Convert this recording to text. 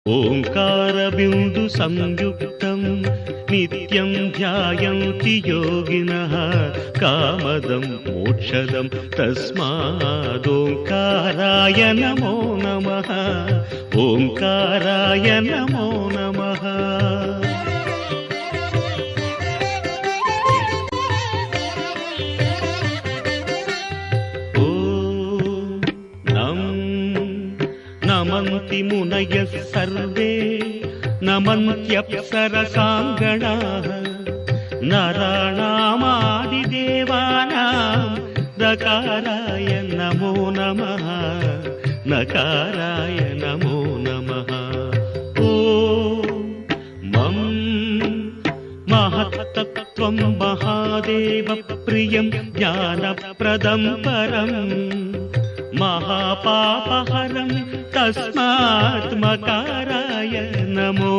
ఓంకారబిందు సంయుక్తం నిత్యం ధ్యాయంతి యోగినః కామదం మోక్షదం తస్మాదోంకారాయ నమో నమః. ఓంకారాయ నమో నమః. నమంతి మునయః సర్వే నమంత్యప్సరసాంగణాః నరాణామాదిదేవానాం నకారాయ నమో నమః. నకారాయ నమో నమః. ఓం మం మహత్తత్వం మహాదేవ ప్రియం జ్ఞానప్రదం పరం మహాపాపహరం తస్మాత్ మకారాయ నమో